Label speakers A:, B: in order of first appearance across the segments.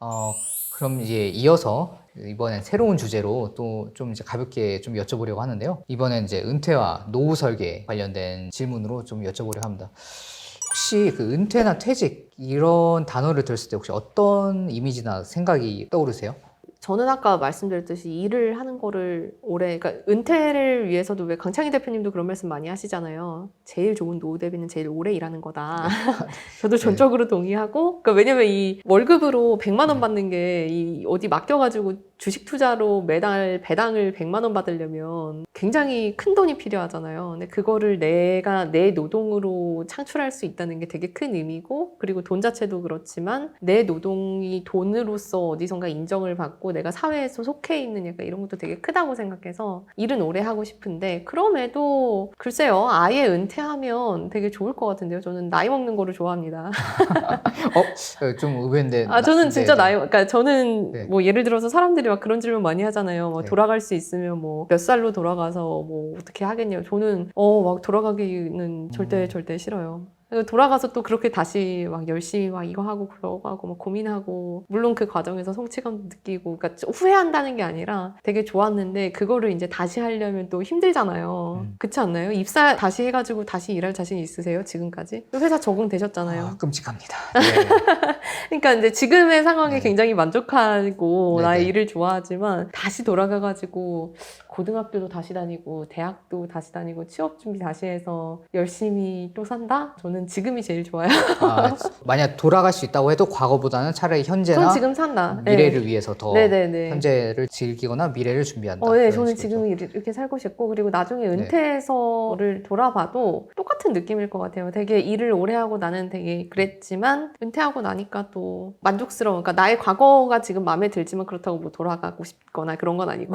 A: 어, 그럼 이제 이어서 이번엔 새로운 주제로 또 좀 이제 가볍게 좀 여쭤보려고 하는데요. 이번엔 이제 은퇴와 노후 설계 관련된 질문으로 좀 여쭤보려고 합니다. 혹시 그 은퇴나 퇴직 이런 단어를 들었을 때 혹시 어떤 이미지나 생각이 떠오르세요?
B: 저는 아까 말씀드렸듯이 일을 하는 거를 오래, 그러니까 은퇴를 위해서도 왜 강창희 대표님도 그런 말씀 많이 하시잖아요. 제일 좋은 노후 대비는 제일 오래 일하는 거다. 저도
A: 네.
B: 전적으로 동의하고, 그러니까 왜냐면 이 월급으로 100만 원
A: 네.
B: 받는 게 이 어디 맡겨가지고 주식 투자로 매달 배당을 100만 원 받으려면 굉장히 큰 돈이 필요하잖아요. 근데 그거를 내가 내 노동으로 창출할 수 있다는 게 되게 큰 의미고, 그리고 돈 자체도 그렇지만 내 노동이 돈으로서 어디선가 인정을 받고 내가 사회에서 속해 있는 약간 이런 것도 되게 크다고 생각해서 일은 오래 하고 싶은데, 그럼에도 글쎄요, 아예 은퇴하면 되게 좋을 것 같은데요. 저는 나이 먹는 거를 좋아합니다.
A: 좀 의외인데.
B: 저는 진짜
A: 네,
B: 그러니까 저는
A: 네.
B: 뭐 예를 들어서 사람들이 막 그런 질문 많이 하잖아요. 뭐
A: 네.
B: 돌아갈 수 있으면 뭐 몇 살로 돌아가서 뭐 어떻게 하겠냐고. 저는 막 돌아가기는 절대 싫어요. 돌아가서 또 그렇게 다시 막 열심히 막 이거 하고 그러고 하고 막 고민하고, 물론 그 과정에서 성취감도 느끼고, 그러니까 후회한다는 게 아니라 되게 좋았는데 그거를 이제 다시 하려면 또 힘들잖아요. 그렇지 않나요? 입사 다시 해가지고 다시 일할 자신 있으세요? 지금까지? 회사 적응되셨잖아요.
A: 끔찍합니다. 네.
B: 그러니까 이제 지금의 상황에
A: 네.
B: 굉장히 만족하고
A: 네네.
B: 나의 일을 좋아하지만, 다시 돌아가가지고 고등학교도 다시 다니고 대학도 다시 다니고 취업 준비 다시 해서 열심히 또 산다? 저는 지금이 제일 좋아요.
A: 만약 돌아갈 수 있다고 해도 과거보다는 차라리
B: 전
A: 현재나
B: 지금 산다.
A: 미래를 위해서 더
B: 네네네.
A: 현재를 즐기거나 미래를 준비한다.
B: 네,
A: 그런
B: 저는
A: 식으로죠.
B: 지금 이렇게 살고 싶고, 그리고 나중에
A: 네.
B: 은퇴해서를 돌아봐도 똑같은 느낌일 것 같아요. 되게 일을 오래 하고 나는 되게 그랬지만, 은퇴하고 나니까 또 만족스러운, 그러니까 나의 과거가 지금 마음에 들지만 그렇다고 뭐 돌아가고 싶거나 그런 건 아니고,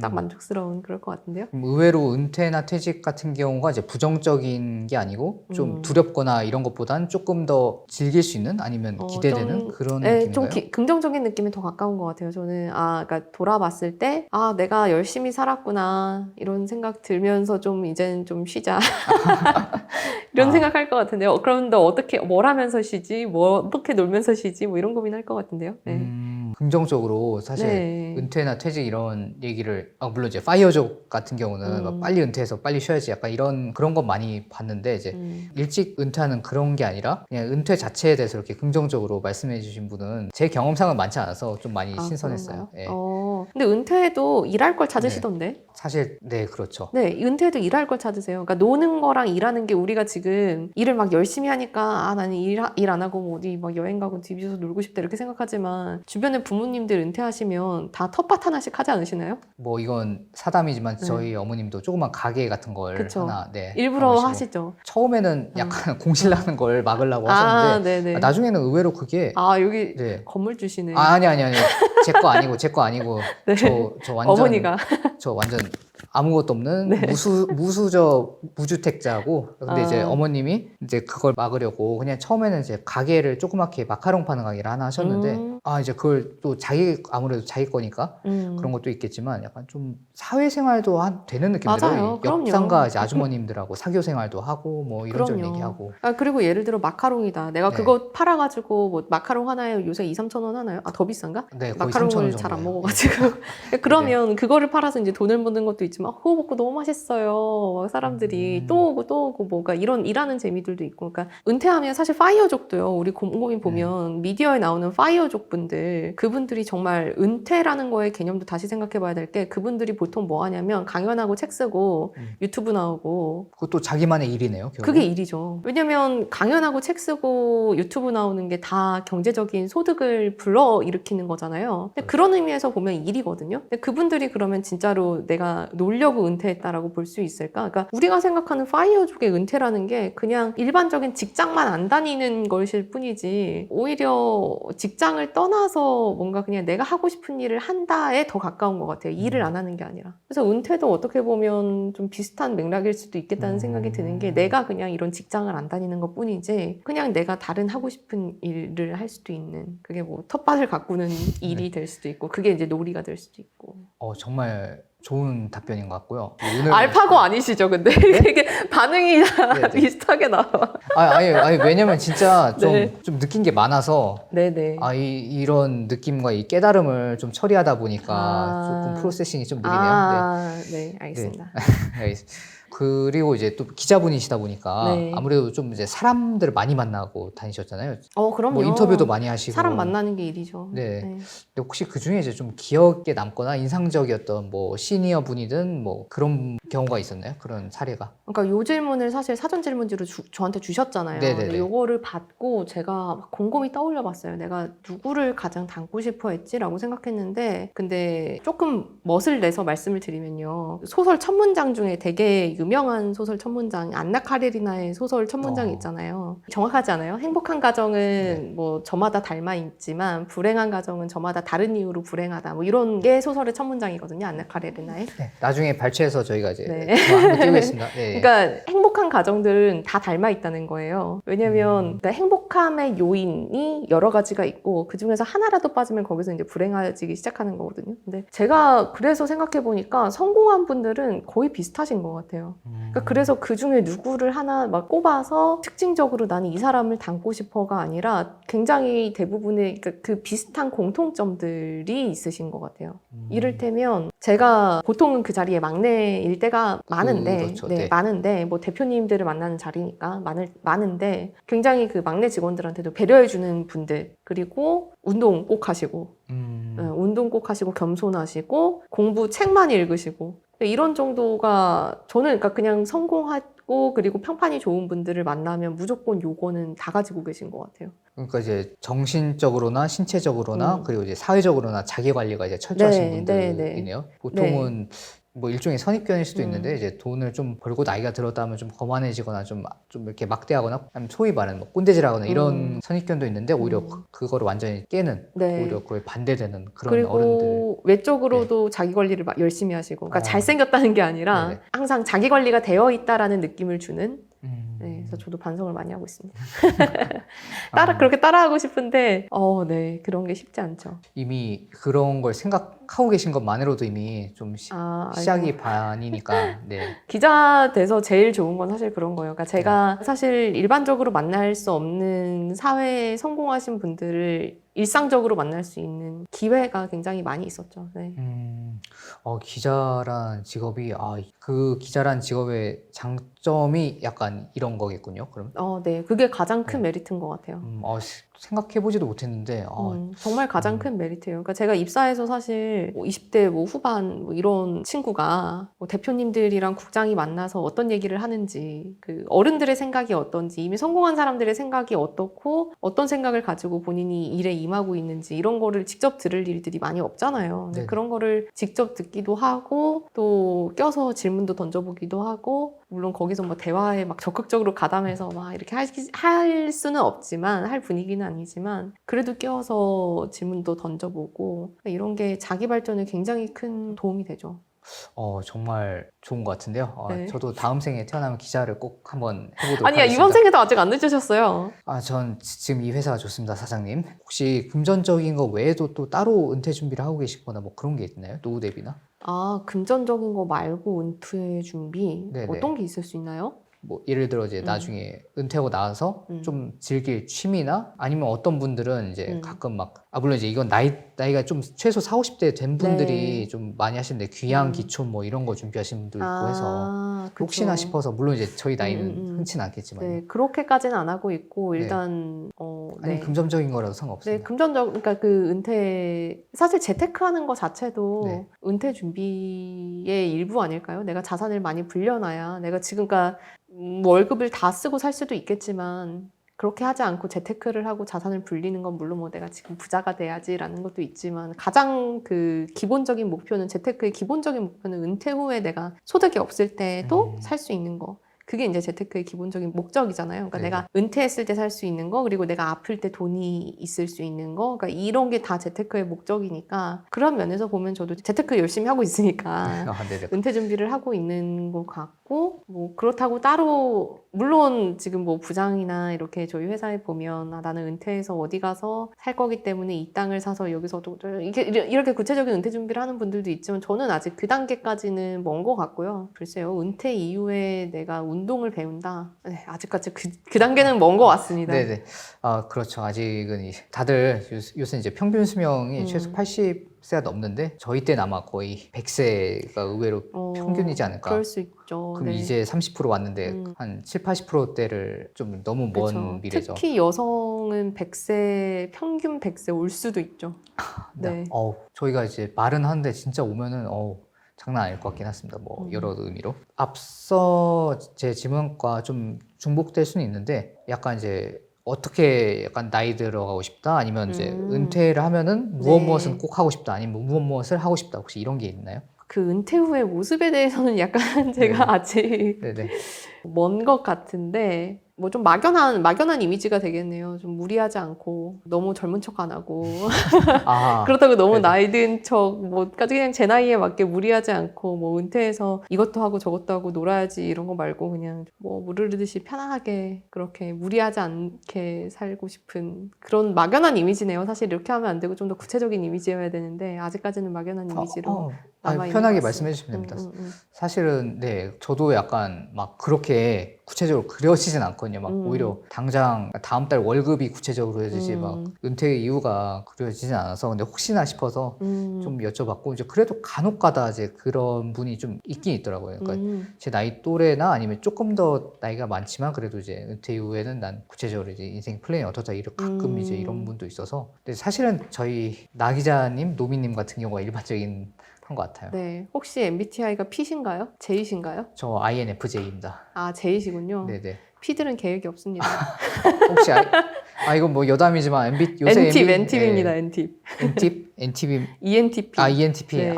B: 딱 만족스러운 그럴 것 같은데요.
A: 의외로 은퇴나 퇴직 같은 경우가 이제 부정적인 게 아니고 좀 두렵거나 이런 것보단 조금 더 즐길 수 있는, 아니면 기대되는 그런 느낌인가요?
B: 좀 긍정적인 느낌에 더 가까운 것 같아요. 저는 그러니까 돌아봤을 때 내가 열심히 살았구나 이런 생각 들면서 좀 이제는 좀 쉬자 이런 생각할 것 같은데요. 그런데 어떻게 뭘 하면서 쉬지? 뭐 어떻게 놀면서 쉬지? 뭐 이런 고민할 것 같은데요. 네.
A: 긍정적으로 사실
B: 네.
A: 은퇴나 퇴직 이런 얘기를, 물론 이제 파이어족 같은 경우는 막 빨리 은퇴해서 빨리 쉬어야지 약간 이런 그런 건 많이 봤는데, 이제 일찍 은퇴하는 그런 게 아니라 그냥 은퇴 자체에 대해서 이렇게 긍정적으로 말씀해 주신 분은 제 경험상은 많지 않아서 좀 많이 신선했어요.
B: 그런가요?
A: 예.
B: 근데 은퇴해도 일할 걸
A: 네.
B: 찾으시던데?
A: 사실 네, 그렇죠.
B: 네, 은퇴도 일할 걸 찾으세요. 그러니까 노는 거랑 일하는 게, 우리가 지금 일을 막 열심히 하니까 나는 일 안 하고 뭐 어디 막 여행 가고 집에서 놀고 싶다 이렇게 생각하지만, 주변에 부모님들 은퇴하시면 다 텃밭 하나씩 하지 않으시나요?
A: 뭐 이건 사담이지만
B: 네.
A: 저희 어머님도 조그만 가게 같은 걸
B: 그쵸.
A: 하나
B: 일부러
A: 하시고,
B: 하시죠.
A: 처음에는 약간 공실나는 걸 막으려고 하셨는데
B: 네네.
A: 나중에는 의외로 그게
B: 여기
A: 네.
B: 건물 주시네.
A: 아니 제 거 아니고
B: 네.
A: 저 완전
B: 어머니가.
A: 저 완전 아무것도 없는
B: 네.
A: 무주택자고, 근데 이제 어머님이 이제 그걸 막으려고 그냥 처음에는 이제 가게를 조그맣게 마카롱 파는 가게를 하나 하셨는데, 이제 그걸 또 아무래도 자기 거니까 그런 것도 있겠지만 약간 좀 사회생활도 되는 느낌 들어요.
B: 맞아요. 그럼요.
A: 옆상가 이제 아주머님들하고 사교 생활도 하고 뭐 이런저런
B: 그럼요.
A: 얘기하고.
B: 그리고 예를 들어 마카롱이다. 내가
A: 네.
B: 그거 팔아가지고 뭐 마카롱 하나에 요새 2-3천 원 하나요? 더 비싼가?
A: 네, 거의 3,000원
B: 마카롱을
A: 정도
B: 잘 안
A: 해요.
B: 먹어가지고. 그러면 그거를 팔아서 이제 돈을 버는 것도 있지만, 그거 먹고 너무 맛있어요. 막 사람들이 또 오고 뭐가 이런 일하는 재미들도 있고. 그러니까 은퇴하면 사실 파이어족도요. 우리 곰곰이 보면 미디어에 나오는 파이어족 분들, 그분들이 정말 은퇴라는 거의 개념도 다시 생각해봐야 될 게, 그분들이 보통 뭐 하냐면 강연하고 책 쓰고 유튜브 나오고.
A: 그것도 자기만의 일이네요, 결국.
B: 그게 일이죠. 왜냐면 강연하고 책 쓰고 유튜브 나오는 게 다 경제적인 소득을 불러일으키는 거잖아요. 근데 그런 의미에서 보면 일이거든요. 근데 그분들이 그러면 진짜로 내가 놀려고 은퇴했다라고 볼 수 있을까? 그러니까 우리가 생각하는 파이어족의 은퇴라는 게 그냥 일반적인 직장만 안 다니는 것일 뿐이지, 오히려 직장을 떠나서 뭔가 그냥 내가 하고 싶은 일을 한다에 더 가까운 것 같아요. 일을 안 하는 게 아니라. 그래서 은퇴도 어떻게 보면 좀 비슷한 맥락일 수도 있겠다는 생각이 드는 게, 내가 그냥 이런 직장을 안 다니는 것 뿐이지 그냥 내가 다른 하고 싶은 일을 할 수도 있는, 그게 뭐 텃밭을 가꾸는 일이 될 수도 있고, 그게 이제 놀이가 될 수도 있고.
A: 정말 좋은 답변인 것 같고요. 오늘
B: 알파고 아니시죠, 근데?
A: 네?
B: 되게 반응이 다
A: 네네.
B: 비슷하게 나와.
A: 아니 왜냐면 진짜 좀,
B: 네.
A: 좀 느낀 게 많아서
B: 네네.
A: 이런 느낌과 이 깨달음을 좀 처리하다 보니까
B: 아.
A: 조금 프로세싱이 좀 느리네요.
B: 네, 알겠습니다.
A: 네. 알겠습니다. 그리고 이제 또 기자분이시다 보니까
B: 네.
A: 아무래도 좀 이제 사람들을 많이 만나고 다니셨잖아요.
B: 그럼요.
A: 뭐 인터뷰도 많이 하시고.
B: 사람 만나는 게 일이죠.
A: 네. 근데 혹시 그 중에 이제 좀 기억에 남거나 인상적이었던 뭐 시니어 분이든 뭐 그런 경우가 있었나요? 그런 사례가?
B: 그러니까 요 질문을 사실 사전 질문지로 저한테 주셨잖아요.
A: 네네네.
B: 근데 요거를 받고 제가 막 곰곰이 떠올려 봤어요. 내가 누구를 가장 닮고 싶어 했지라고 생각했는데, 근데 조금 멋을 내서 말씀을 드리면요. 소설 첫 문장 중에 되게 유명한 소설 첫 문장, 안나 카레리나의 소설 첫 문장이 있잖아요. 정확하지 않아요? 행복한 가정은 뭐 저마다 닮아 있지만 불행한 가정은 저마다 다른 이유로 불행하다. 뭐 이런 게 소설의 첫 문장이거든요. 안나 카레리나의.
A: 네. 나중에 발췌해서 저희가 이제
B: 네.
A: 한번 띄우겠습니다. 네.
B: 그러니까 행복한 가정들은 다 닮아 있다는 거예요. 왜냐면 그러니까 행복함의 요인이 여러 가지가 있고 그 중에서 하나라도 빠지면 거기서 이제 불행해지기 시작하는 거거든요. 근데 제가 그래서 생각해 보니까 성공한 분들은 거의 비슷하신 것 같아요. 그러니까 그래서 그 중에 누구를 하나 막 꼽아서 특징적으로 나는 이 사람을 닮고 싶어가 아니라 굉장히 대부분의 그러니까 그 비슷한 공통점들이 있으신 것 같아요. 이를테면 제가 보통은 그 자리에 막내일 때가 많은데,
A: 그렇죠.
B: 네,
A: 네.
B: 많은데 뭐 대표님들을 만나는 자리니까 많은데 굉장히 그 막내 직원들한테도 배려해주는 분들, 그리고 운동 꼭 하시고, 운동 꼭 하시고 겸손하시고 공부 책만 읽으시고 이런 정도가 저는 그러니까 그냥 성공하고 그리고 평판이 좋은 분들을 만나면 무조건 요거는 다 가지고 계신 것 같아요.
A: 그러니까 이제 정신적으로나 신체적으로나 그리고 이제 사회적으로나 자기 관리가 이제 철저하신
B: 네,
A: 분들이네요. 보통은 뭐 일종의 선입견일 수도 있는데 이제 돈을 좀 벌고 나이가 들었다 하면 좀 거만해지거나 좀 이렇게 막대하거나 아니면 소위 말하는 뭐 꼰대질하거나 이런 선입견도 있는데 오히려 그거를 완전히 깨는
B: 네.
A: 오히려 그걸 반대되는 그런
B: 그리고
A: 어른들.
B: 외적으로도 자기 관리를 막 열심히 하시고, 그러니까
A: 어.
B: 잘생겼다는 게 아니라
A: 네네.
B: 항상 자기 관리가 되어 있다라는 느낌을 주는.
A: 네.
B: 그래서 저도 반성을 많이 하고 있습니다.
A: 아.
B: 그렇게 따라하고 싶은데, 네, 그런 게 쉽지 않죠.
A: 이미 그런 걸 생각하고 계신 것만으로도 이미 좀 시작이
B: 아이고.
A: 반이니까. 네.
B: 기자 돼서 제일 좋은 건 사실 그런 거예요. 그러니까 제가 사실 일반적으로 만날 수 없는 사회에 성공하신 분들을 일상적으로 만날 수 있는 기회가 굉장히 많이 있었죠. 네.
A: 기자란 직업이, 그 기자란 직업의 장점이 약간 이런 거겠군요, 그럼?
B: 네, 그게 가장 큰 메리트인 것 같아요.
A: 생각해보지도 못했는데,
B: 정말 가장 큰 메리트예요. 그러니까 제가 입사해서 사실 뭐 20대 뭐 후반 뭐 이런 친구가 뭐 대표님들이랑 국장이 만나서 어떤 얘기를 하는지, 그 어른들의 생각이 어떤지, 이미 성공한 사람들의 생각이 어떻고 어떤 생각을 가지고 본인이 일에 임하고 있는지 이런 거를 직접 들을 일들이 많이 없잖아요. 근데
A: 네네.
B: 그런 거를 직접 듣기도 하고 또 껴서 질문도 던져보기도 하고, 물론 거기서 뭐 대화에 막 적극적으로 가담해서 막 이렇게 할 수는 없지만, 할 분위기는 아니지만 그래도 껴서 질문도 던져보고 이런 게 자기 발전에 굉장히 큰 도움이 되죠.
A: 정말 좋은 것 같은데요.
B: 네.
A: 저도 다음 생에 태어나면 기자를 꼭 한번 해보도록
B: 아니야,
A: 하겠습니다.
B: 이번 생에도 아직 안 늦으셨어요.
A: 전 지금 이 회사가 좋습니다, 사장님. 혹시 금전적인 거 외에도 또 따로 은퇴 준비를 하고 계시거나 뭐 그런 게 있나요? 노후 대비나?
B: 금전적인 거 말고 은퇴 준비
A: 네네.
B: 어떤 게 있을 수 있나요?
A: 뭐 예를 들어 이제 나중에 은퇴하고 나와서 좀 즐길 취미나 아니면 어떤 분들은 이제 가끔 막 물론 이제 이건 나이가 좀 최소 40, 50대 된 분들이 좀 많이 하시는데 귀향 기촌 뭐 이런 거 준비하시는 분도 있고 해서
B: 그쵸.
A: 혹시나 싶어서 물론 이제 저희 나이는 흔치는 않겠지만요.
B: 네, 그렇게까지는 안 하고 있고
A: 네.
B: 일단
A: 아니
B: 네.
A: 금전적인 거라도
B: 네,
A: 상관없습니다.
B: 그러니까 그 은퇴, 사실 재테크하는 거 자체도
A: 네.
B: 은퇴 준비의 일부 아닐까요? 내가 자산을 많이 불려놔야 내가 지금, 그러니까 월급을 다 쓰고 살 수도 있겠지만 그렇게 하지 않고 재테크를 하고 자산을 불리는 건 물론 뭐 내가 지금 부자가 돼야지라는 것도 있지만 가장 그 기본적인 목표는, 재테크의 기본적인 목표는 은퇴 후에 내가 소득이 없을 때도 살 수 있는 거. 그게 이제 재테크의 기본적인 목적이잖아요. 그러니까
A: 네.
B: 내가 은퇴했을 때 살 수 있는 거, 그리고 내가 아플 때 돈이 있을 수 있는 거, 그러니까 이런 게 다 재테크의 목적이니까 그런 면에서 보면 저도 재테크 열심히 하고 있으니까
A: 아, 네네.
B: 은퇴 준비를 하고 있는 것 같고, 뭐 그렇다고 따로 물론 지금 뭐 부장이나 이렇게 저희 회사에 보면 나는 은퇴해서 어디 가서 살 거기 때문에 이 땅을 사서 여기서 또 이렇게 구체적인 은퇴 준비를 하는 분들도 있지만 저는 아직 그 단계까지는 먼 것 같고요. 글쎄요, 은퇴 이후에 내가 운동을 배운다. 네, 아직까지 그 단계는 먼 것 같습니다.
A: 네네. 아, 그렇죠. 아직은 다들 요새 이제 평균 수명이 최소 80세가 넘는데 저희 때는 아마 거의 100세가 의외로 평균이지 않을까.
B: 그럴 수 있죠.
A: 그럼
B: 네.
A: 이제 30% 왔는데 한 7, 80%대를 좀 너무 먼
B: 그렇죠.
A: 미래죠.
B: 특히 여성은 100세, 평균 100세 올 수도 있죠. 네.
A: 저희가 이제 말은 하는데 진짜 오면은 장난 아닐 것 같긴 했습니다. 뭐 여러 의미로. 앞서 제 질문과 좀 중복될 수는 있는데 약간 이제 어떻게 약간 나이 들어가고 싶다 아니면 이제 은퇴를 하면은 무엇을 꼭 하고 싶다 아니면 무엇을 하고 싶다 혹시 이런 게 있나요?
B: 그 은퇴 후의 모습에 대해서는 약간 제가 아직
A: 네네.
B: 먼 것 같은데 뭐 좀 막연한 이미지가 되겠네요. 좀 무리하지 않고 너무 젊은 척 안 하고
A: 아,
B: 그렇다고 너무
A: 네네.
B: 나이 든 척 뭐 그냥 제 나이에 맞게 무리하지 않고 뭐 은퇴해서 이것도 하고 저것도 하고 놀아야지 이런 거 말고 그냥 뭐 무르르듯이 편안하게 그렇게 무리하지 않게 살고 싶은 그런 막연한 이미지네요. 사실 이렇게 하면 안 되고 좀 더 구체적인 이미지여야 되는데 아직까지는 막연한 이미지로 남아있는
A: 편하게
B: 것
A: 말씀해
B: 같습니다.
A: 주시면 됩니다. 사실은 네 저도 약간 막 그렇게 구체적으로 그려지진 않거든요. 막 오히려 당장 다음 달 월급이 구체적으로 그려지지 막 은퇴 이유가 그려지진 않아서 근데 혹시나 싶어서 좀 여쭤봤고 이제 그래도 간혹가다 이제 그런 분이 좀 있긴 있더라고요. 그러니까 제 나이 또래나 아니면 조금 더 나이가 많지만 그래도 이제 은퇴 이후에는 난 구체적으로 이제 인생 플랜이 어떠다 이렇게 가끔 이제 이런 분도 있어서 근데 사실은 저희 나 기자님, 노미님 같은 경우가 일반적인 한 것 같아요.
B: 네, 혹시 MBTI가 P신가요? J신가요?
A: 저 INFJ입니다.
B: 아, J시군요.
A: 네네.
B: P들은 계획이 없습니다.
A: 혹시 이건 뭐 여담이지만 요새
B: N팁입니다. N팁.
A: NTP
B: ENTP.
A: ENTP.
B: 네.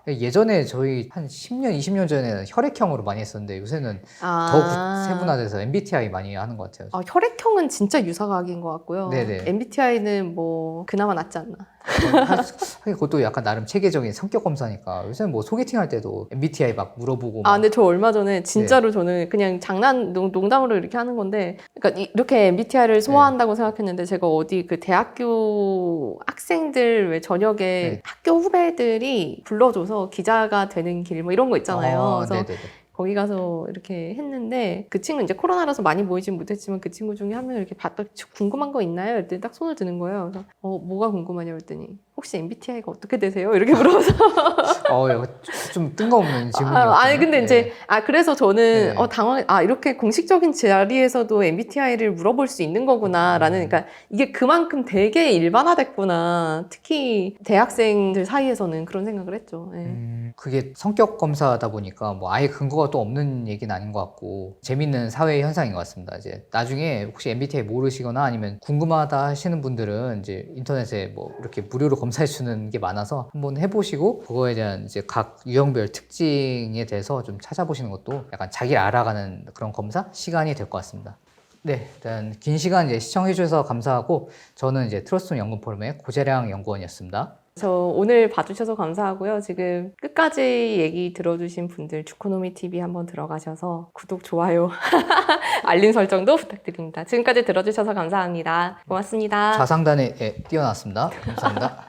A: 예전에 저희 한 10년, 20년 전에는 혈액형으로 많이 했었는데 요새는 더 세분화돼서 MBTI 많이 하는 것 같아요.
B: 혈액형은 진짜 유사각인 것 같고요.
A: 네네.
B: MBTI는 뭐 그나마 낫지 않나.
A: 하긴 그것도 약간 나름 체계적인 성격 검사니까 요새는 뭐 소개팅 할 때도 MBTI 막 물어보고
B: 근데 저 얼마 전에 진짜로 저는 그냥 농담으로 이렇게 하는 건데 그러니까 이렇게 MBTI를 소화한다고 생각했는데 제가 어디 그 대학교 학생들 왜 저녁에 학교 후배들이 불러줘서 기자가 되는 길 뭐 이런 거 있잖아요. 그래서
A: 네네네.
B: 거기 가서 이렇게 했는데 그 친구 이제 코로나라서 많이 모이진 못했지만 그 친구 중에 한 명 이렇게 봤다 궁금한 거 있나요? 이랬더니 딱 손을 드는 거예요. 그래서 뭐가 궁금하냐고 했더니 혹시 MBTI가 어떻게 되세요? 이렇게 물어서
A: 이거 좀 뜬금없는 질문이었거든요.
B: 아니 근데 이제 그래서 저는
A: 네.
B: 당황 이렇게 공식적인 자리에서도 MBTI를 물어볼 수 있는 거구나라는 그러니까 이게 그만큼 되게 일반화됐구나. 특히 대학생들 사이에서는 그런 생각을 했죠. 네.
A: 그게 성격 검사다 보니까 뭐 아예 근거가 또 없는 얘기는 아닌 것 같고 재밌는 사회 현상인 것 같습니다. 이제 나중에 혹시 MBTI 모르시거나 아니면 궁금하다 하시는 분들은 이제 인터넷에 뭐 이렇게 무료로 검사해 주는 게 많아서 한번 해보시고 그거에 대한 이제 각 유형별 특징에 대해서 좀 찾아보시는 것도 약간 자기를 알아가는 그런 검사 시간이 될 것 같습니다. 네, 일단 긴 시간 이제 시청해 주셔서 감사하고 저는 이제 트러스톤 연구원 포럼의 고재량 연구원이었습니다.
B: 저 오늘 봐주셔서 감사하고요. 지금 끝까지 얘기 들어주신 분들 주코노미 TV 한번 들어가셔서 구독, 좋아요, 알림 설정도 부탁드립니다. 지금까지 들어주셔서 감사합니다. 고맙습니다.
A: 좌상단에 뛰어났습니다. 감사합니다.